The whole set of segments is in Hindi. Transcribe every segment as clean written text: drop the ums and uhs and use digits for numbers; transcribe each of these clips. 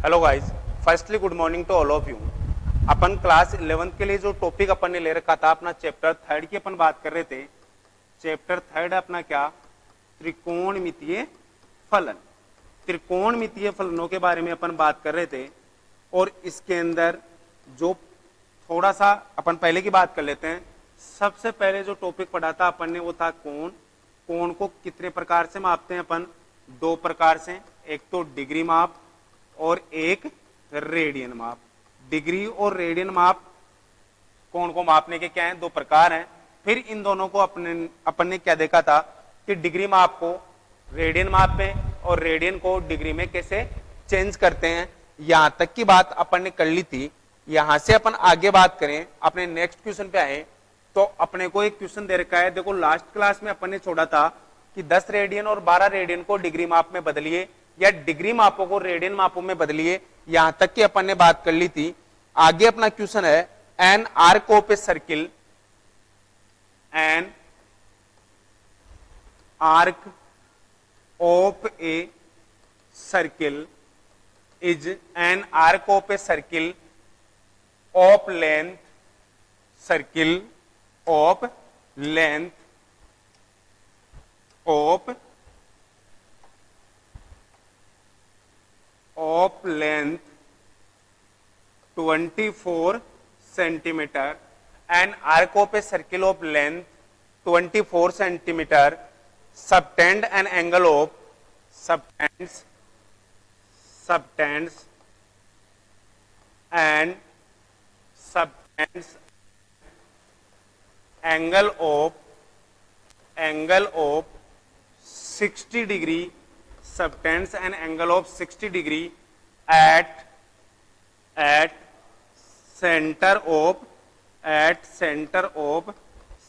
Hello guys, firstly good morning to all of you. अपन क्लास 11th के लिए जो टॉपिक अपन ने ले रखा था अपना चैप्टर 3 की अपन बात कर रहे थे। चैप्टर 3 अपना क्या, त्रिकोणमितीय फलन। त्रिकोणमितीय फलनों के बारे में अपन बात कर रहे थे और इसके अंदर जो थोड़ा सा अपन पहले की बात कर लेते हैं। सबसे पहले जो टॉपिक पढ़ा था अपन ने वो था कोण। कोण को कितने प्रकार से मापते हैं अपन? दो प्रकार से, एक तो डिग्री माप और एक रेडियन माप। डिग्री और रेडियन माप कोण को मापने के क्या हैं? दो प्रकार हैं। फिर इन दोनों को अपन ने क्या देखा था कि डिग्री माप को रेडियन माप में और रेडियन को डिग्री में कैसे चेंज करते हैं, यहां तक की बात अपन ने कर ली थी। यहां से अपन आगे बात करें, अपने नेक्स्ट क्वेश्चन पे आए तो अपने को एक क्वेश्चन दे रखा है। देखो लास्ट क्लास में अपन ने छोड़ा था कि 10 रेडियन और 12 रेडियन को डिग्री माप में बदलिए या डिग्री मापों को रेडियन मापों में बदलिए। यहां तक कि अपन ने बात कर ली थी। आगे अपना क्वेश्चन है, an arc of a circle, an arc of a circle is an arc of a circle of length, circle of length of length 24 centimeter, an arc of a circle of length 24 centimeter subtends an angle of angle of 60 degree, subtends an angle of 60 degree at center of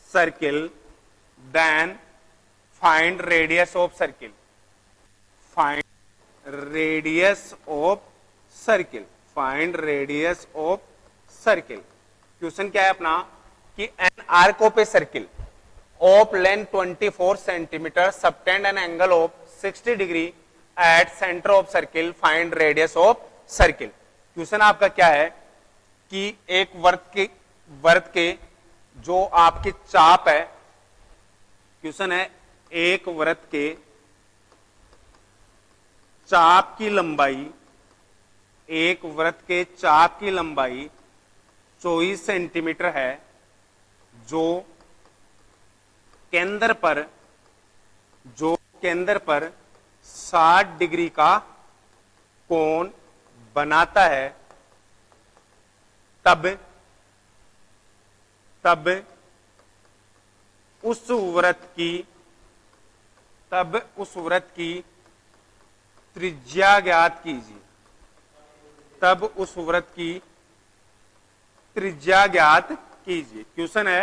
circle, then find radius of circle. Find radius of circle. Find radius of circle. Question क्या है अपना कि an arc of a circle of length 24 centimetre subtend an angle of 60 degree at centre of circle, find radius of circle. Question आपका क्या है कि एक वर्त के जो आपके चाप है, क्वेश्चन है एक वृत्त के चाप की लंबाई, एक वृत्त के चाप की लंबाई 24 सेंटीमीटर है, जो केंद्र पर 60 डिग्री का कोण बनाता है, तब उस वृत्त की त्रिज्या ज्ञात कीजिए। तब उस वृत्त की त्रिज्या ज्ञात कीजिए। क्वेश्चन है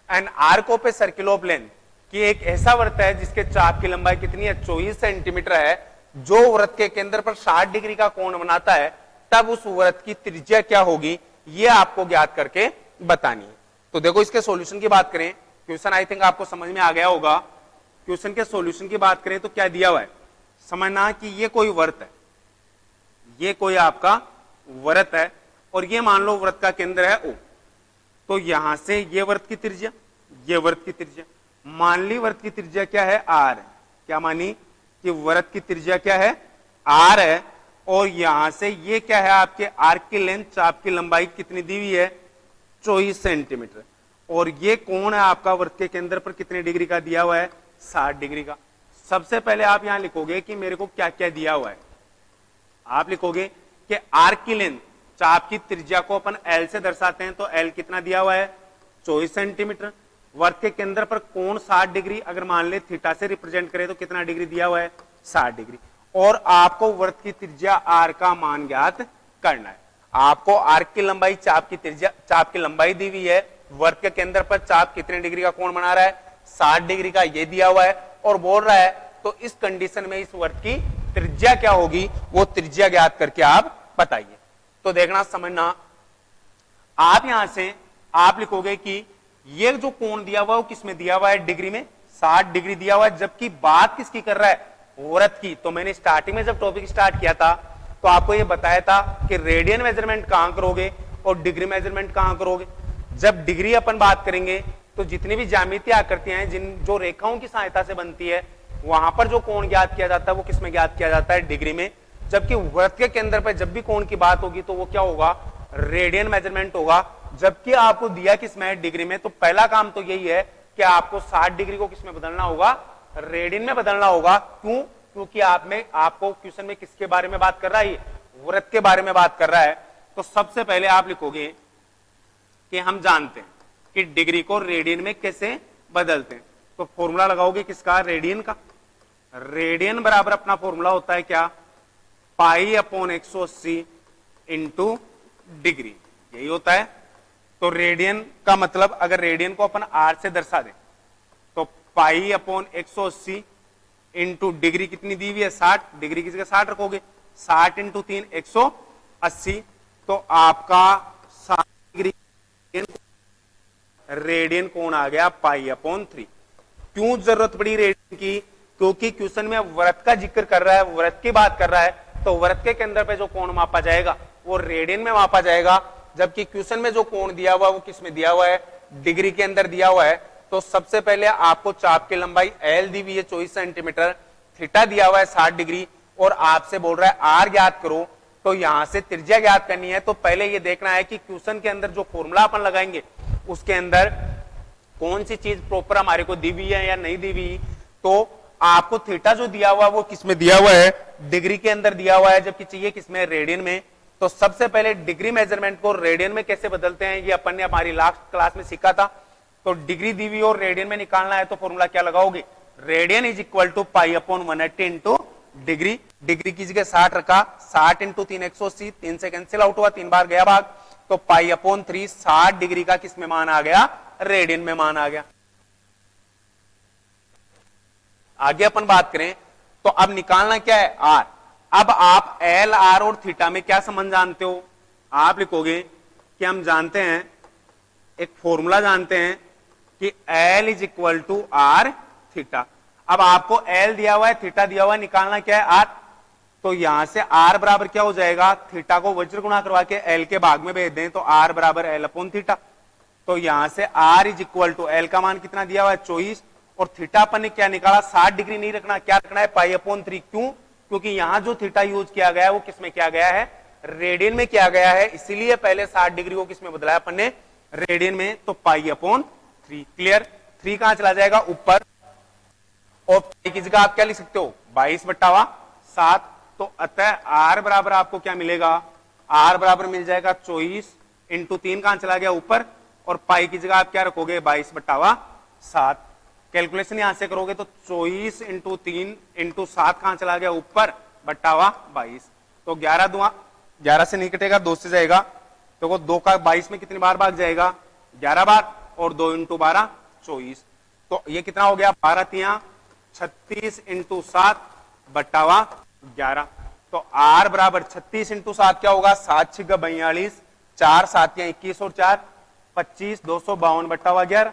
an arc of a circle of length, कि एक ऐसा वृत्त है जिसके चाप की लंबाई कितनी है? 24 सेंटीमीटर है, जो वृत्त के केंद्र पर 60 डिग्री का कोण बनाता है, तब उस वृत्त की त्रिज्या क्या होगी, यह आपको ज्ञात करके बतानी है। तो देखो इसके सॉल्यूशन की बात करें, क्वेश्चन आई थिंक आपको समझ में आ गया होगा। क्वेश्चन के सॉल्यूशन की बात करें तो क्या दिया हुआ है, समझना कि ये कोई वृत्त है, ये कोई आपका वृत्त है और ये मान लो वृत्त का केंद्र है O। तो यहां से ये वृत्त की त्रिज्या, ये वृत्त की त्रिज्या, मान ली वृत्त की त्रिज्या क्या है? R है। क्या मानी कि वृत्त की त्रिज्या क्या है? R है। और यहां से ये क्या है? आपके आर्क की लेंथ, चाप की लंबाई कितनी दी हुई है? 24 सेंटीमीटर। और ये कोण है आपका वृत्त के केंद्र पर कितने डिग्री का दिया हुआ है? 60 डिग्री का। सबसे पहले आप यहां लिखोगे कि मेरे को क्या क्या दिया हुआ है। आप लिखोगे कि आर्क की लेंथ, चाप की त्रिज्या को अपन L से दर्शाते हैं, तो L कितना दिया हुआ है? 24 सेंटीमीटर। वृत्त के केंद्र पर कोण 60 डिग्री, अगर मान ले थीटा से रिप्रेजेंट करें तो कितना डिग्री दिया हुआ है? 60 डिग्री। और आपको वृत्त की त्रिज्या R का मान ज्ञात करना है। आपको आर्क की लंबाई, चाप की त्रिज्या, चाप की लंबाई दी हुई है, वृत्त के केंद्र पर चाप कितने डिग्री का कोण बना रहा है? 60 डिग्री का, ये दिया हुआ है और बोल रहा है तो इस कंडीशन में इस वृत्त की त्रिज्या क्या होगी, वो त्रिज्या ज्ञात करके आप बताइए। तो देखना, समझना, आप यहां से आप लिखोगे कि ये जो कोण दिया हुआ है वो किसमें दिया हुआ है? डिग्री में 60 डिग्री दिया हुआ है, जबकि बात किसकी कर रहा है? वृत्त की। तो मैंने स्टार्टिंग में जब टॉपिक स्टार्ट किया था तो आपको ये बताया था कि रेडियन मेजरमेंट कहां करोगे और डिग्री मेजरमेंट कहां करोगे। जब डिग्री अपन बात करेंगे तो जितनी भी ज्यामितीय आकृतियां हैं जिन जो रेखाओं की सहायता से बनती है वहां पर जो कोण ज्ञात किया जाता है वो किसमें ज्ञात किया जाता है, डिग्री में। जबकि वृत्त के केंद्र पर जब भी कोण की बात होगी तो वो क्या होगा, रेडियन मेजरमेंट होगा। जबकि आपको दिया किसमें है, डिग्री में। तो पहला काम तो यही है कि आपको 60 डिग्री को किसमें बदलना होगा, रेडियन में बदलना होगा। क्यों, क्योंकि आपको क्वेश्चन में किसके बारे में बात कर रहा है, वृत्त के बारे में बात कर रहा है। तो सबसे पहले आप लिखोगे कि हम जानते हैं कि डिग्री को रेडियन में कैसे बदलते हैं। तो फॉर्मूला लगाओगे किसका, रेडियन का। रेडियन बराबर अपना फॉर्मूला होता है क्या, पाई अपॉन 180 इंटू डिग्री, यही होता है। तो रेडियन का मतलब अगर रेडियन को अपन आर से दर्शा दें तो पाई अपॉन 180 इंटू डिग्री कितनी दी हुई है, 60, डिग्री की जगह 60 रखोगे, 60 इंटू 3 180। तो आपका 60 डिग्री रेडियन कोण आ गया पाई अपॉन 3। क्यों जरूरत पड़ी रेडियन की, क्योंकि क्वेश्चन में वृत्त का जिक्र कर रहा है, वृत्त की बात कर रहा है, तो वृत्त के केंद्र पे जो कोण मापा जाएगा वो रेडियन में मापा जाएगा। जबकि क्वेश्चन में जो कोण दिया हुआ है वो किसमें दिया हुआ है, डिग्री के अंदर दिया हुआ है। तो सबसे पहले आपको चाप की लंबाई एल दी हुई है 24 सेंटीमीटर, थीटा दिया हुआ है 60 डिग्री, और आपसे बोल रहा है आर ज्ञात करो। तो यहां से त्रिज्या ज्ञात करनी है। तो पहले ये देखना है कि क्वेश्चन के अंदर जो फॉर्मूला अपन लगाएंगे उसके अंदर कौन सी चीज प्रॉपर हमारे को दी हुई है या नहीं दी हुई। तो आपको थीटा जो दिया हुआ है वो किसमें दिया हुआ है, डिग्री के अंदर दिया हुआ है, जबकि चाहिए किसमें, रेडियन में। तो सबसे पहले डिग्री मेजरमेंट को रेडियन में कैसे बदलते हैं ये अपन ने हमारी लास्ट क्लास में सीखा था। तो डिग्री दी हुई और रेडियन में निकालना है तो फॉर्मूला क्या लगाओगे, radian is equal to pi upon 180 into degree. Degree की जगह 60 रखा, 60 इंटू 3 180, 3 से कैंसिल आउट हुआ, 3 बार गया भाग, तो पाई अपॉन 3 60 डिग्री का किसमें मान आ गया, रेडियन में मान आ गया। आगे अपन बात करें तो अब निकालना क्या है, आर। अब आप एल आर और थीटा में क्या संबंध जानते हो, आप लिखोगे कि हम जानते हैं, एक फॉर्मूला जानते हैं कि L is equal to R theta. अब आपको एल दिया हुआ है, थीटा दिया हुआ है, निकालना क्या है, आर। तो यहां से आर बराबर क्या हो जाएगा, थीटा को वज्र गुणा करवा के एल के भाग में भेज दें तो आर बराबर एल अपॉन थीटा। तो यहां से R is equal to L का मान कितना दिया हुआ है 24, और थीटा अपन ने क्या निकाला, 60 डिग्री नहीं रखना, क्या रखना है, पाई अपॉन 3। क्यों, क्योंकि यहां जो थीटा यूज किया गया है वो किसमें किया गया है, रेडियन में किया गया है, इसीलिए पहले 60 डिग्री को किसमें बदलाया अपन ने, रेडियन में। तो पाई अपॉन 3, क्लियर। 3 कहां चला जाएगा, ऊपर, और पाई की जगह आप क्या लिख सकते हो, 22/7। तो अतः आर बराबर आपको क्या मिलेगा, आर बराबर मिल जाएगा 24 इंटू 3 कहां चला गया, ऊपर, और पाई की जगह आप क्या रखोगे, 22/7। कैलकुलेशन यहां से करोगे तो 24 इंटू 3 इंटू 7 कहां चला गया, ऊपर, बट्टा 22। तो 11 से नहीं कटेगा, 2 से जाएगा, तो 2 का 22 में कितनी बार भाग जाएगा, 11 बार, और 2 इंटू 12 24। तो ये कितना हो गया, 12×3 36 इंटू 7 बट्टा 11। तो आर बराबर 36 इंटू 7 क्या होगा, 7×6 42, 4 7 21 और 4 25, 252 बट्टा 11।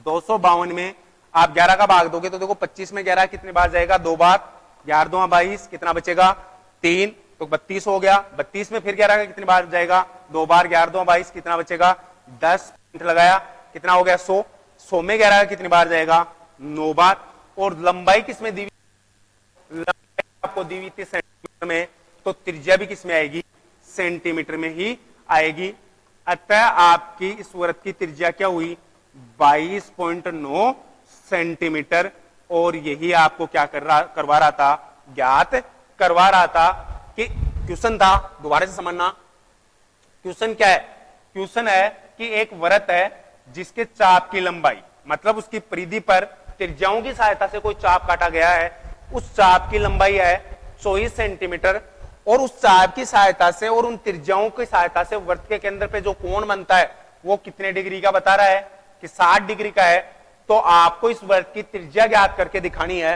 252 में आप 11 का भाग दोगे तो देखो 25 में 11 कितनी बार जाएगा, 2 बार, 11 2 22, कितना बचेगा 3, तो 32 हो गया। 32 में फिर 11 का कितनी बार जाएगा, 2 बार, 11 2 22, कितना बचेगा 10, लगाया, कितना हो गया 100। 100 में 11 का कितनी बार जाएगा, 9 बार। और लंबाई किसमें दी, लंबाई आपको दी हुई थी सेंटीमीटर में, तो त्रिज्या भी किसमें आएगी, सेंटीमीटर में ही आएगी। अतः आपकी इस वृत्त की त्रिज्या क्या हुई, 22.9 सेंटीमीटर। और यही आपको क्या करवा रहा था, ज्ञात करवा रहा था। कि क्वेश्चन था, दोबारा से समझना, क्वेश्चन क्या है, क्वेश्चन है कि एक वृत्त है जिसके चाप की लंबाई, मतलब उसकी परिधि पर त्रिज्याओं की सहायता से कोई चाप काटा गया है, उस चाप की लंबाई है 24 सेंटीमीटर, और उस चाप की सहायता से और उन त्रिज्याओं की सहायता से वृत्त के केंद्र पे जो कोण बनता है वो कितने डिग्री का बता रहा है, कि 60 डिग्री का है। तो आपको इस वृत्त की त्रिज्या ज्ञात करके दिखानी है।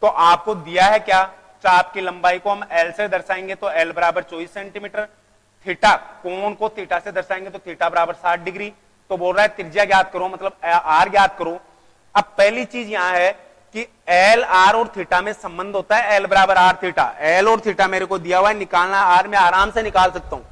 तो आपको दिया है क्या, चाप की लंबाई को हम एल से दर्शाएंगे तो एल बराबर 24 सेंटीमीटर, थीटा, कोण को थीटा से दर्शाएंगे तो थीटा बराबर 60 डिग्री। तो बोल रहा है त्रिज्या ज्ञात करो, मतलब आर ज्ञात करो। अब पहली चीज यहां है कि एल आर और थीटा में संबंध होता है एल बराबर आर थीटा। एल और थीटा मेरे को दिया हुआ है, निकालना आर में आराम से निकाल सकता हूं,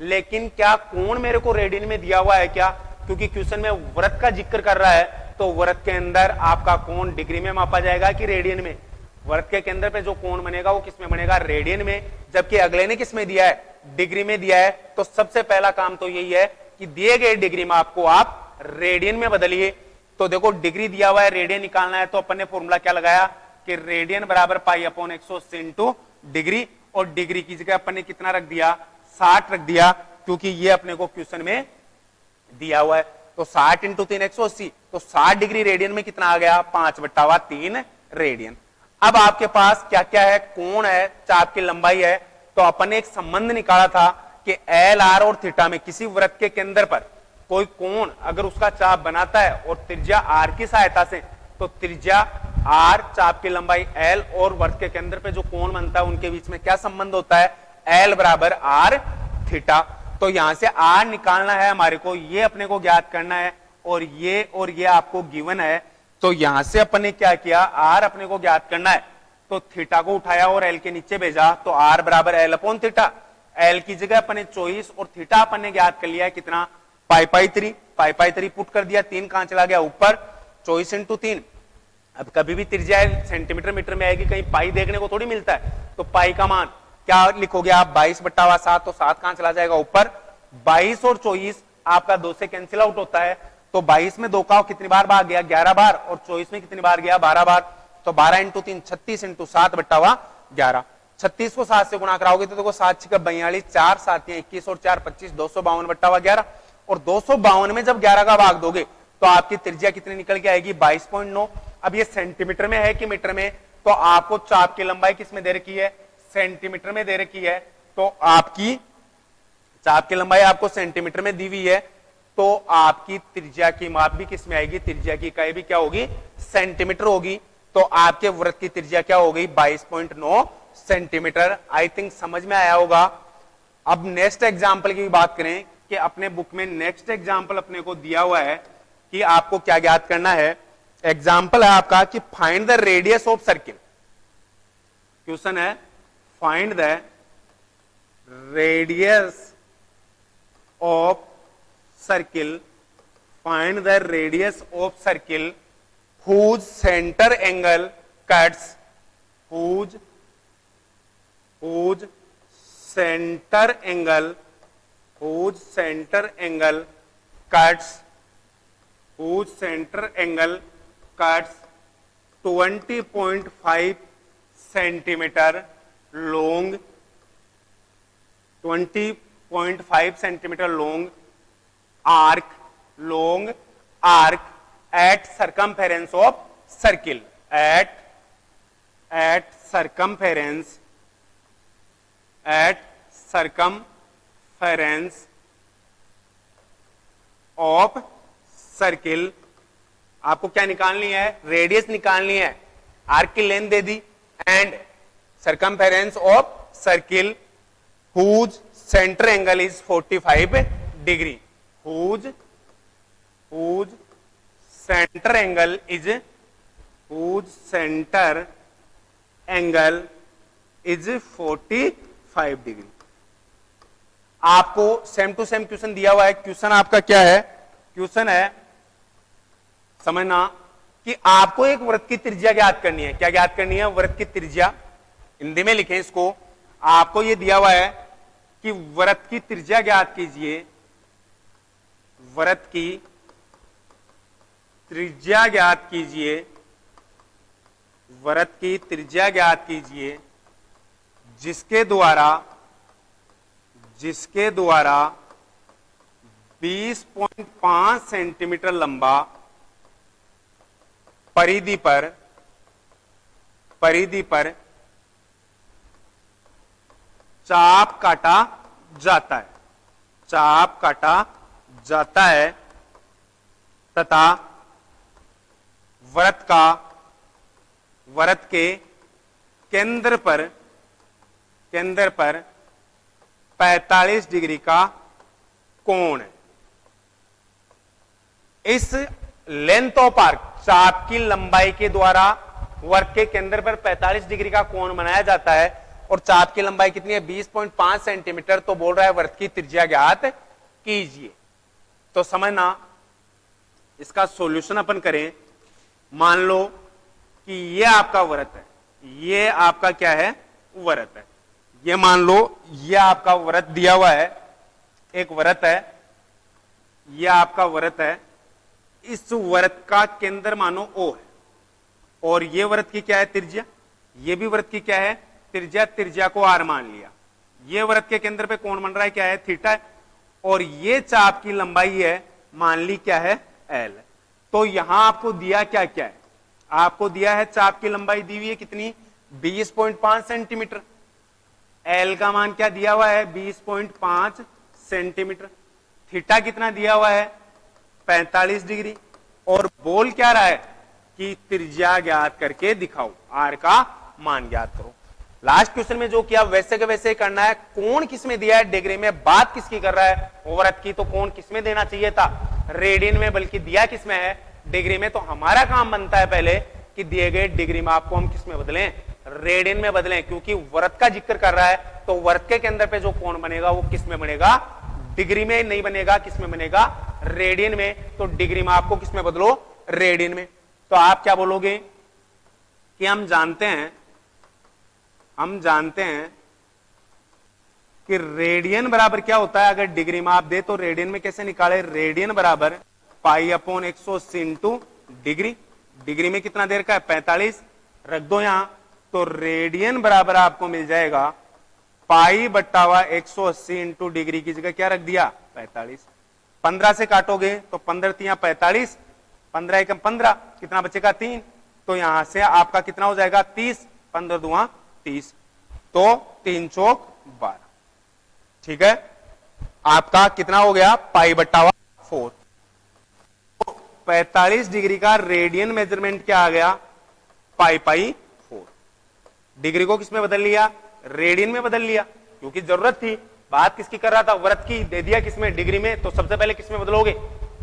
लेकिन क्या कोण मेरे को रेडियन में दिया हुआ है क्या? क्योंकि क्वेश्चन में वृत्त का जिक्र कर रहा है, तो वृत्त के अंदर आपका कोण डिग्री में मापा जाएगा कि रेडियन में? वृत्त के केंद्र पे जो कोण बनेगा वो किस में बनेगा? रेडियन में। जबकि अगले ने किस में दिया है? डिग्री में दिया है। तो सबसे पहला काम तो यही है कि दिए गए डिग्री में आपको आप रेडियन में बदलिए। तो देखो डिग्री दिया हुआ है, रेडियन निकालना है, तो अपन ने फॉर्मूला क्या लगाया कि रेडियन बराबर पाई अपॉन 180 इंटू डिग्री, और डिग्री की जगह अपन ने कितना रख दिया? 60 रख दिया, क्योंकि ये अपने को क्वेश्चन में दिया हुआ है। तो 60 इंटू 3 180, तो 60 डिग्री रेडियन में कितना आ गया? 5/3 रेडियन। अब आपके पास क्या क्या है? कोण है, चाप की लंबाई है। तो अपन ने एक संबंध निकाला था कि एल आर और थीटा में किसी वृत्त के केंद्र पर कोई कोण अगर उसका चाप बनाता है और त्रिज्या आर की सहायता से, तो त्रिज्या आर, चाप की लंबाई एल और वृत्त के केंद्र पे जो कोण बनता है उनके बीच में क्या संबंध होता है? एल बराबर आर थीटा। तो यहां से आर निकालना है हमारे को, ये अपने को ज्ञात करना है, और ये आपको गिवन है। तो यहां से अपन ने क्या किया? आर अपने को ज्ञात करना है, तो थीटा को उठाया और एल के नीचे भेजा, तो आर बराबर एल अपॉन थीटा। एल की जगह अपन ने 24 और थीटा अपन ने ज्ञात कर लिया है कितना? पाई3 पुट कर दिया, 3 कहां चला गया? ऊपर। 24 इंटू 3। अब कभी भी त्रिज्या सेंटीमीटर मीटर में आएगी, कहीं पाई देखने को थोड़ी मिलता है, तो पाई का मान क्या लिखोगे आप? 22/7, तो 7 कहां चला जाएगा? ऊपर। 22 और 24 आपका 2 से कैंसिल आउट होता है, तो 22 में 2 का कितनी बार भाग गया? 11 बार, और 24 में कितनी बार गया? 12 बार। तो 12 इंटू 3 36 इंटू 7/11। 36 को 7 से गुणा कराओगे तो देखो 7 6 42, 4 7 21 और 4 25, 252/11। और 252 में जब 11 का भाग दोगे तो आपकी त्रिज्या कितनी निकल के आएगी? 22.9। अब ये सेंटीमीटर में है कि मीटर में? तो आपको चाप की लंबाई किस में दे रखी है? सेंटीमीटर में दे रखी है। तो आपकी चाप की लंबाई आपको सेंटीमीटर में दी हुई है, तो आपकी त्रिज्या की माप भी किस में आएगी? त्रिज्या की इकाई भी क्या होगी? सेंटीमीटर होगी। तो आपके वृत्त की त्रिज्या क्या हो गई? 22.9 सेंटीमीटर। आई थिंक समझ में आया होगा। अब नेक्स्ट एग्जाम्पल की बात करें कि अपने बुक में नेक्स्ट एग्जाम्पल अपने को दिया हुआ है कि आपको क्या ज्ञात करना है। एग्जाम्पल है आपका कि find the radius of circle. Question है find the radius of circle, find the radius of circle whose center angle cuts, whose center angle cuts, whose center angle cuts 20.5 centimeter long, 20.5 centimeter long arc at circumference of circle, at circumference of circle. आपको क्या निकालनी है? रेडियस निकालनी है। आर्क की लेंथ दे दी, and circumference of circle whose centre angle is 45 degree. Whose centre angle is 45 degree. आपको सेम टू सेम क्वेश्चन दिया हुआ है। क्वेश्चन आपका क्या है? क्वेश्चन है समझना कि आपको एक वृत्त की त्रिज्या ज्ञात करनी है। क्या ज्ञात करनी है? वृत्त की त्रिज्या। हिंदी में लिखें इसको। आपको यह दिया हुआ है कि वृत्त की त्रिज्या ज्ञात कीजिए, वृत्त की त्रिज्या ज्ञात कीजिए, वृत्त की त्रिज्या ज्ञात कीजिए जिसके द्वारा 20.5 सेंटीमीटर लंबा परिधि पर चाप काटा जाता है तथा वृत्त के केंद्र पर 45 डिग्री का कोण है। इस लेंथ ऑफ आर्क, चाप की लंबाई के द्वारा वर्क के केंद्र पर 45 डिग्री का कोण बनाया जाता है और चाप की लंबाई कितनी है 20.5 सेंटीमीटर, तो बोल रहा है वृत्त की त्रिज्या ज्ञात कीजिए। तो समझना, इसका सॉल्यूशन अपन करें। मान लो कि ये आपका वृत्त है, ये आपका क्या है वृत्त है, ये मान लो ये आपका वृत्त दिया हुआ है, एक वृत्त है, ये आपका वृत्त है, इस वृत्त का केंद्र मानो O है और ये वृत्त की क्या है त्रिज्या, ये भी वृत्त की क्या है त्रिज्या, त्रिज्या को R मान लिया। ये वृत्त के केंद्र पे कोण बन रहा है क्या है थीटा है और ये चाप की लंबाई है मान ली क्या है L। तो यहां आपको दिया क्या क्या है, आपको दिया है चाप की लंबाई दी हुई है कितनी 20.5 सेंटीमीटर, L का मान क्या दिया हुआ है 20.5 सेंटीमीटर, थीटा कितना दिया हुआ है 45 डिग्री और बोल क्या रहा है कि त्रिज्या ज्ञात करके दिखाओ, R का मान ज्ञात करो। लास्ट क्वेश्चन में जो किया वैसे के वैसे करना है। कोण किसमें दिया है डिग्री में, बात किसकी कर रहा है वृत्त की, तो कोण किसमें देना चाहिए था रेडियन में, बल्कि दिया किसमें है डिग्री में। तो हमारा काम बनता है पहले कि दिए गए डिग्री माप को हम किसमें बदलें रेडियन में बदलें, क्योंकि वृत्त का जिक्र कर रहा है तो वृत्त के केंद्र पे जो कोण बनेगा वो किसमें बनेगा डिग्री में नहीं बनेगा, किसमें बनेगा रेडियन में। तो डिग्री माप को किसमें बदलो रेडियन में। तो आप क्या बोलोगे कि हम जानते हैं कि रेडियन बराबर क्या होता है, अगर डिग्री माप दे तो रेडियन में कैसे निकाले, रेडियन बराबर पाई/180 इंटू डिग्री, डिग्री में कितना देर का है 45 रख दो यहां, तो रेडियन बराबर आपको मिल जाएगा पाई/180 इंटू डिग्री की जगह क्या रख दिया 45, 15 से काटोगे तो 15 तिया 45, 15 एकम 15 कितना बचेगा 3, तो यहां से आपका कितना हो जाएगा 30, 15 दुआ 30, तो 3 चौक 12। ठीक है, आपका कितना हो गया पाई/4। 45 डिग्री का रेडियन मेजरमेंट क्या आ गया पाई/4। डिग्री को किसमें बदल लिया रेडियन में बदल लिया, क्योंकि जरूरत थी, बात किसकी कर रहा था वृत्त की, दे दिया किसमें डिग्री में, तो सबसे पहले किसमें बदलोगे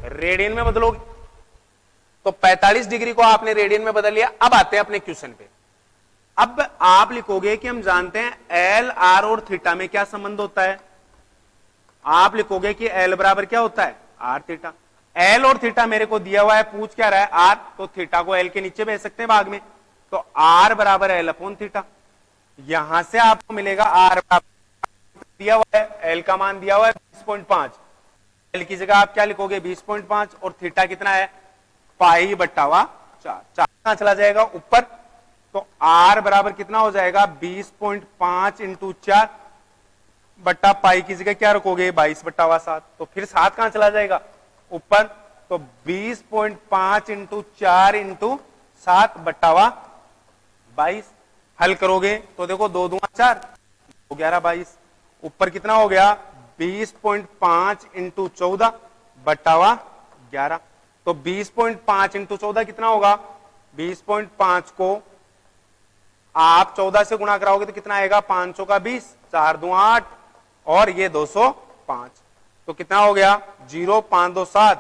रेडियन में बदलोगे। तो 45 डिग्री को आपने रेडियन में बदल लिया। अब आते हैं अपने क्वेश्चन पे। अब आप लिखोगे कि हम जानते हैं एल आर और थीटा में क्या संबंध होता है, आप लिखोगे कि एल बराबर क्या होता है आर थीटा। एल और थीटा मेरे को दिया हुआ है, पूछ क्या रहा है आर, तो थीटा को एल के नीचे भेज सकते हैं भाग में, तो आर बराबर एल अपॉन थीटा। यहां से आपको मिलेगा आर दिया हुआ है, एल का मान दिया हुआ है 20.5, एल की जगह आप क्या लिखोगे 20.5 और थीटा कितना है पाई/4, 4 कहां चला जाएगा ऊपर, तो आर बराबर कितना हो जाएगा 20.5 इंटू 4 बट्टा पाई की जगह क्या रखोगे 22/7, तो फिर 7 कहां चला जाएगा ऊपर, तो 20.5 इंटू 4 इंटू 7/22। हल करोगे तो देखो 2 दूना 4, 11 22, ऊपर कितना हो गया 20.5 इंटू 14/11, तो 20.5 इंटू 14 कितना होगा, 20.5 को आप 14 से गुणा कराओगे तो कितना आएगा 500 का 20, 4 2 8 और ये 205, तो कितना हो गया 0 5 2 7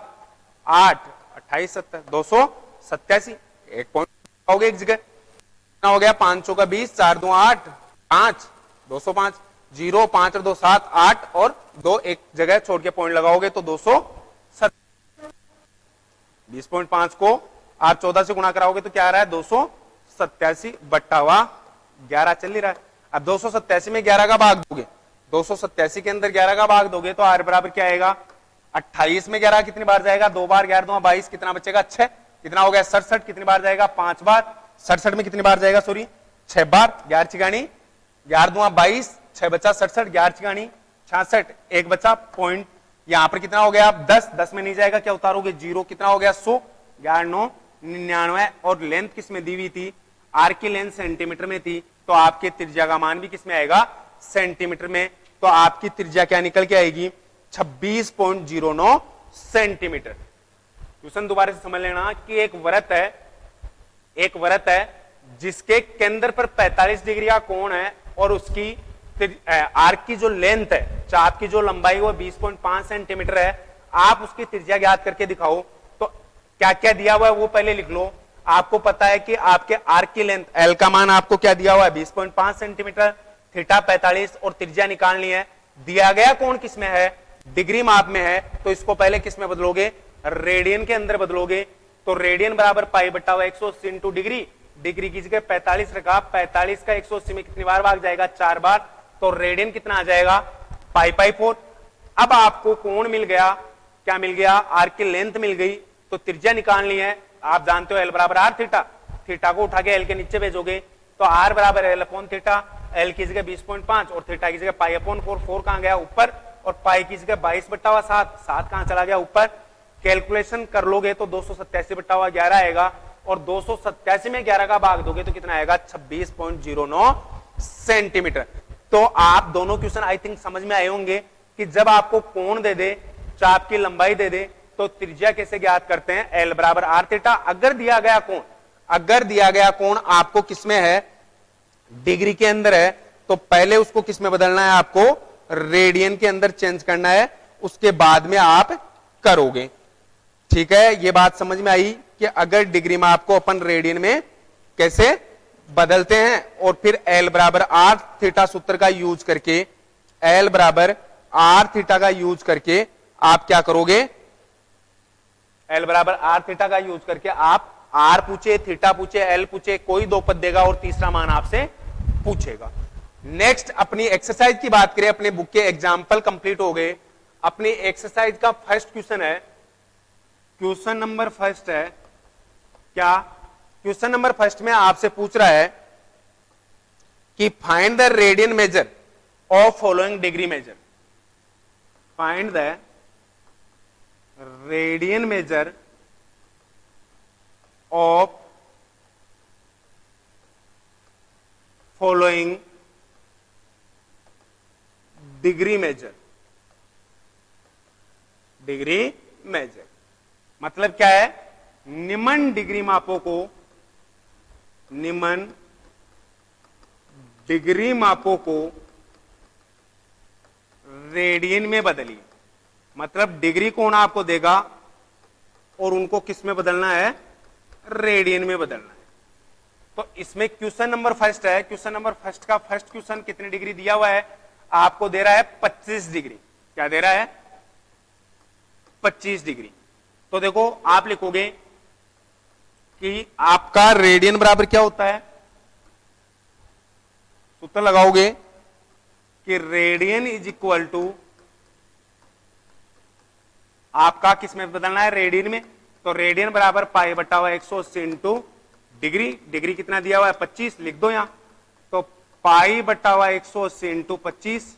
8 28 70 287, एक पॉइंट हो गया एक जगह, कितना हो गया 500 का 20, 4 2 8 5 205, 0 5 और 2 7 8 और 2 एक जगह छोड़ के पॉइंट लगाओगे तो 270। 20.5 को आप 14 से गुणा कराओगे तो क्या आ रहा है 287/11 चल ही रहा है। अब 287 में 11 का भाग दोगे, 287 के अंदर 11 का भाग दोगे तो आर बराबर क्या आएगा 28 में 11 कितनी बार जाएगा 2 बार, 11 2 22, कितना बचेगा 6, कितना हो गया 67, कितनी बार जाएगा 5 बार, 67 में कितनी बार जाएगा सॉरी 6 बार, 11 चिगानी 11 2 22, 6 बचा 67, 11 चिगानी 66, एक बचा पॉइंट, यहां पर कितना हो गया 10, 10 में नहीं जाएगा क्या उतारोगे 0, कितना हो गया 100, 11 9 99 और लेंथ किस में दी हुई थी आर की लेंथ सेंटीमीटर में थी, तो आपके त्रिज्या का मान भी किसमें आएगा सेंटीमीटर में, तो आपकी त्रिज्या क्या निकल के आएगी 26.09 सेंटीमीटर। क्वेश्चन दोबारा से समझ लेना कि एक वृत्त है जिसके केंद्र पर 45 डिग्री का कोण है और उसकी आर्क की जो लेंथ है, चाप की जो लंबाई वो 20.5 सेंटीमीटर है, आप उसकी त्रिज्या ज्ञात करके दिखाओ। तो क्या क्या दिया हुआ है वो पहले लिख लो। आपको पता है कि आपके आर्क की लेंथ एल का मान आपको क्या दिया हुआ है 20.5 सेंटीमीटर, थीटा 45 और त्रिज्या निकालनी है। दिया गया कोण किसमें है, डिग्री माप में है, तो इसको पहले किसमें बदलोगे, रेडियन के अंदर बदलोगे। तो रेडियन बराबर पाई बटा हुआ 180 इंटू डिग्री, डिग्री की जगह 45 रखा, 45 का 180 में कितनी बार भाग जाएगा, 4 बार, तो रेडियन कितना आ जाएगा, पाई पाई 4। अब आपको कोण मिल गया, क्या मिल गया, आर्क की लेंथ मिल गई, तो त्रिज्या निकालनी है। आप जानते हो एल बराबर आर थीटा, थीटा को उठा के एल के नीचे भेजोगे तो आर बराबर एल अपॉन थीटा, एल की जगह 20.5 और थीटा की जगह पाई अपॉन 4, 4 कहां गया ऊपर, और पाई की जगह 22 बटा हुआ 7, 7 कहां चला गया ऊपर। कैलकुलेशन कर लोगे तो 287 बटा हुआ 11 आएगा, और 287 में 11 का भाग दोगे तो कितना आएगा, 26.09 सेंटीमीटर। तो आप दोनों क्वेश्चन आई थिंक समझ में आए होंगे कि जब आपको कोण दे दे, चाप की लंबाई दे दे, तो त्रिज्या कैसे ज्ञात करते हैं, एल बराबर आर थीटा। अगर दिया गया कोण आपको किसमें है, डिग्री के अंदर है, तो पहले उसको किसमें बदलना है, आपको रेडियन के अंदर चेंज करना है, उसके बाद में आप करोगे। ठीक है, ये बात समझ में आई कि अगर डिग्री में आपको अपन रेडियन में कैसे बदलते हैं, और फिर एल बराबर आर थीटा सूत्र का यूज करके, एल बराबर आर थीटा का यूज करके आप क्या करोगे, एल बराबर आर थीटा का यूज करके आप आर पूछे, थीटा पूछे, एल पूछे, कोई दो पद देगा और तीसरा मान आपसे पूछेगा। नेक्स्ट अपनी एक्सरसाइज की बात करें, अपने बुक के एग्जाम्पल कंप्लीट हो गए। अपनी एक्सरसाइज का फर्स्ट क्वेश्चन है, क्वेश्चन नंबर फर्स्ट है क्या, क्वेश्चन नंबर फर्स्ट में आपसे पूछ रहा है कि find the radian measure of following degree measure, find the radian measure of following degree measure, degree measure मतलब क्या है, निम्न डिग्री मापों को, निम्न डिग्री मापों को रेडियन में बदलिए। मतलब डिग्री कोण आपको देगा और उनको किस में बदलना है, रेडियन में बदलना है। तो इसमें क्वेश्चन नंबर फर्स्ट है, क्वेश्चन नंबर फर्स्ट का फर्स्ट क्वेश्चन कितनी डिग्री दिया हुआ है, आपको दे रहा है 25 डिग्री। क्या दे रहा है, 25 डिग्री। तो देखो आप लिखोगे कि आपका रेडियन बराबर क्या होता है, सूत्र लगाओगे कि रेडियन इज इक्वल टू, आपका किस में बदलना है, रेडियन में। तो रेडियन बराबर पाई बटा हुआ 180 इंटू डिग्री, डिग्री कितना दिया हुआ है 25, लिख दो यहां। तो पाई बटा हुआ 180 इंटू 25,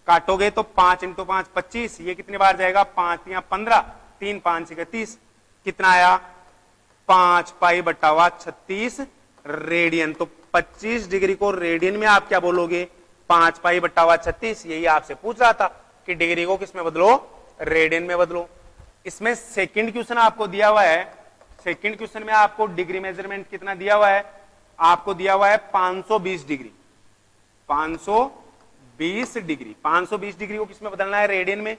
काटोगे तो 5 इंटू 5 25, ये कितनी बार जाएगा, 5 या 15, 3 5 30, कितना आया 5 पाई बटा हुआ 36 रेडियन। तो 25 डिग्री को रेडियन में आप क्या बोलोगे, 5 पाई बटा हुआ 36। यही आपसे पूछ रहा था कि डिग्री को किस में बदलो, रेडियन में बदलो। इसमें सेकंड क्वेश्चन आपको दिया हुआ है, सेकंड क्वेश्चन में आपको डिग्री मेजरमेंट कितना दिया हुआ है, आपको दिया हुआ है 520 डिग्री, 520 डिग्री। 520 डिग्री को किस में बदलना है, रेडियन में।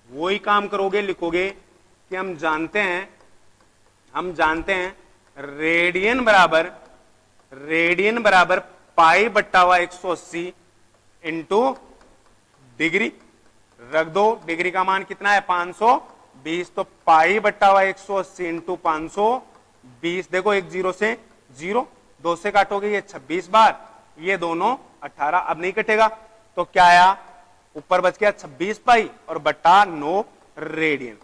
वही काम करोगे, लिखोगे कि हम जानते हैं रेडियन बराबर पाई बट्टा हुआ 180 इंटू डिग्री, रख दो, डिग्री का मान कितना है 520। तो पाई बट्टा हुआ 180 इंटू 520, देखो एक जीरो से जीरो, 2 से काटोगे ये 26 बार, ये दोनों 18, अब नहीं कटेगा। तो क्या आया, ऊपर बच गया 26 पाई और बट्टा 9 रेडियन।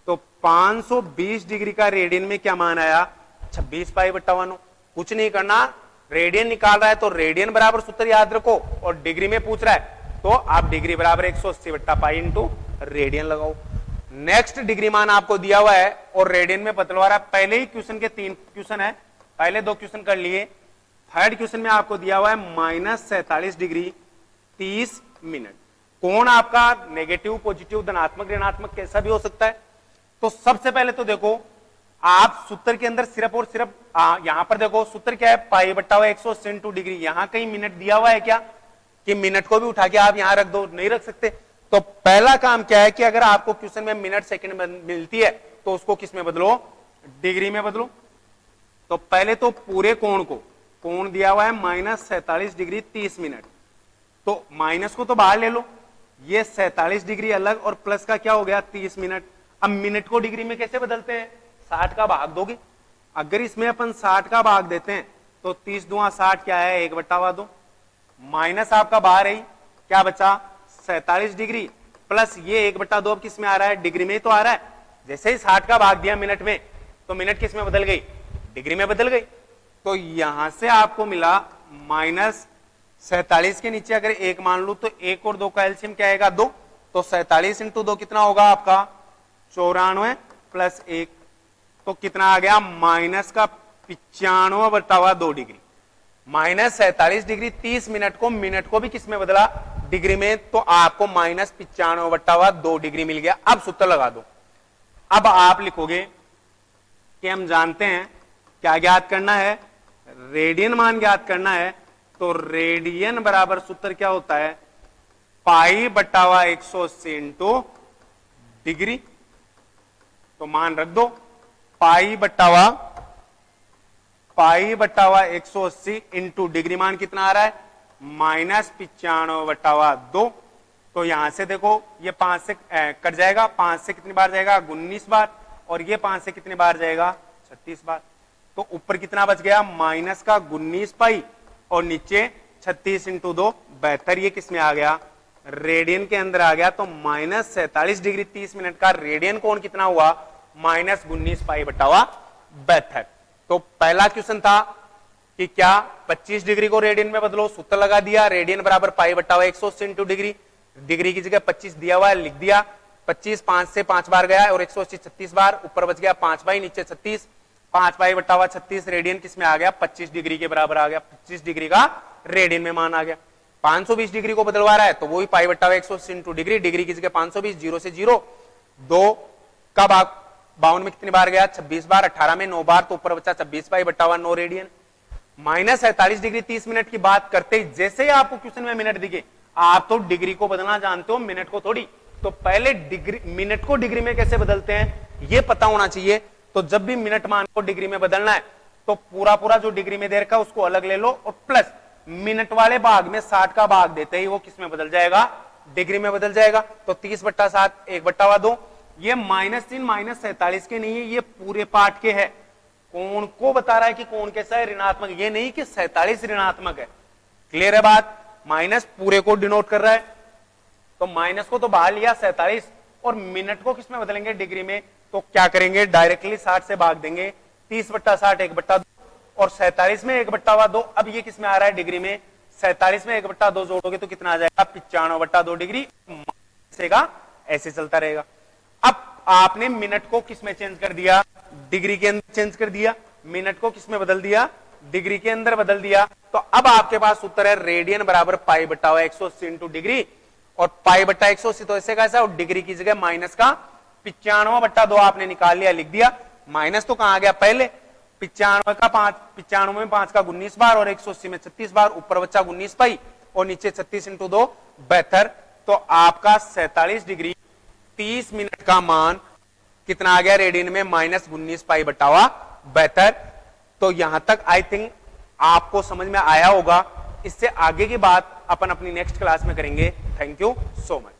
तो 520 डिग्री का रेडियन में क्या मान आया, 26 पाई बट्टा 9। कुछ नहीं करना, रेडियन निकाल रहा है तो रेडियन बराबर सूत्र याद रखो, और डिग्री में पूछ रहा है तो आप डिग्री बराबर 180 बट्टा पाई इंटू रेडियन लगाओ। नेक्स्ट डिग्री मान आपको दिया हुआ है और रेडियन में बदलवा रहा है। पहले ही क्वेश्चन के 3 क्वेश्चन है, पहले 2 क्वेश्चन कर लिए। थर्ड क्वेश्चन में आपको दिया हुआ है -47 डिग्री 30 मिनट। कोण आपका नेगेटिव, पॉजिटिव, धनात्मक, ऋणात्मक कैसा भी हो सकता है। तो सबसे पहले तो देखो आप सूत्र के अंदर सिर्फ और सिर्फ यहां पर देखो सूत्र क्या है, पाई बट्टा हुआ 180 इंटू डिग्री। यहां कहीं मिनट दिया हुआ है क्या, कि मिनट को भी उठा के आप यहां रख दो, नहीं रख सकते। तो पहला काम क्या है कि अगर आपको क्वेश्चन में मिनट सेकंड मिलती है तो उसको किस में बदलो, डिग्री में बदलो। तो पहले तो पूरे कोण को, कोण दिया हुआ है -47°30'। तो माइनस को तो बाहर ले लो, ये 47 डिग्री अलग और प्लस का क्या हो गया 30 मिनट। अब मिनट को डिग्री में कैसे बदलते हैं, 60 का भाग दोगे। अगर इसमें अपन 60 का भाग देते हैं तो 30 दूना 60 क्या है 1/2, माइनस आपका बाहर है, क्या बचा 47 डिग्री प्लस ये 1/2 अब किस में आ रहा है, डिग्री में तो आ रहा है। जैसे ही 60 का भाग दिया मिनट में तो मिनट किस में बदल गई, डिग्री में बदल गई। तो यहां से आपको मिला -47 के नीचे अगर 1 मान लू तो 1 और 2 का एलसीएम क्या आएगा 2, तो 47 × 2 कितना होगा आपका 94 प्लस 1, तो कितना आ गया -95/2 डिग्री। -47 डिग्री 30 मिनट को, मिनट को भी किस में बदला, डिग्री में, तो आपको -95/2 डिग्री मिल गया। अब सूत्र लगा दो। अब आप लिखोगे कि हम जानते हैं क्या ज्ञात करना है, रेडियन मान ज्ञात करना है। तो रेडियन बराबर सूत्र क्या होता है, π/180 × डिग्री। तो मान रख दो π/180 × डिग्री, मान कितना आ रहा है -95/2। तो यहां से देखो ये 5 से कट जाएगा, 5 से कितनी बार जाएगा 19 बार, और ये 5 से कितनी बार जाएगा 36 बार। तो ऊपर कितना बच गया माइनस का 19 पाई और नीचे 36 × 2 72, ये किस में आ गया रेडियन के अंदर आ गया। तो -47 डिग्री 30 मिनट का रेडियन कोण कितना हुआ -19 π/72। तो पहला क्वेश्चन था कि क्या 25 डिग्री को रेडियन में बदलो, सूत्र लगा दिया, रेडियन बराबर π/180 × डिग्री, डिग्री की जगह 25 दिया हुआ है लिख दिया, 25 5 से 5 बार गया और 180 36 बार, ऊपर बच गया 5 बाई नीचे 36, 5 π/36 रेडियन किस में आ गया 25 डिग्री के बराबर आ गया। 25 डिग्री का रेडियन में मान आ गया। 520 डिग्री को बदलवा रहा है तो वही π/180 × डिग्री, डिग्री की जगह 520, 0 से 0, 2 का भाग 52 में कितनी बार गया 26 बार, 18 में 9 बार, तो ऊपर बचा 26 π/9 रेडियन। -47 डिग्री 30 मिनट की बात करते ही जैसे ही आपको क्वेश्चन में मिनट दिखे, आप तो डिग्री को बदलना जानते हो, मिनट को थोड़ी। तो पहले डिग्री, मिनट को डिग्री में कैसे बदलते हैं ये पता होना चाहिए। तो जब भी मिनट मान को डिग्री में बदलना है तो पूरा जो डिग्री में दे रखा है उसको अलग ले लो, और प्लस मिनट वाले भाग में 60 का भाग देते ही वो किस में बदल जाएगा, डिग्री में बदल जाएगा। तो 30/7 1/2, ये -3 -47 के नहीं है, ये पूरे पार्ट के है। कोण को बता रहा है कि कोण कैसा है, ऋणात्मक, ये नहीं कि 47 ऋणात्मक है। क्लियर है बात, माइनस पूरे को डिनोट कर रहा है। तो माइनस को तो बाहर लिया 47 और मिनट को किस में बदलेंगे डिग्री में, तो क्या करेंगे डायरेक्टली 60 से भाग देंगे, 30/60 1/2 और 47 में 1/2। अब ये किस में आ रहा है डिग्री में, 47 में 1/2 जोड़ोगे तो कितना आ जाएगा 95/2 डिग्री, ऐसे चलता रहेगा। अब आपने मिनट को किस में चेंज कर दिया, डिग्री के अंदर चेंज कर दिया, मिनट को किस में बदल दिया, डिग्री के अंदर बदल दिया। तो अब आपके पास उत्तर है रेडियन बराबर π/180 × डिग्री, और π/180 तो ऐसे कैसा, और डिग्री की जगह माइनस का 95/2 आपने निकाल लिया, लिख दिया। माइनस तो कहां गया पहले, 95 का 5, 95 में 5 का 19 बार और 180 में 36 बार, ऊपर बच्चा 19 पाई और नीचे 36 × 2 72। तो आपका 47 डिग्री 30 मिनट का मान कितना आ गया रेडियन में -19 π/72। तो यहां तक आई थिंक आपको समझ में आया होगा। इससे आगे की बात अपन अपनी नेक्स्ट क्लास में करेंगे। Thank you so much.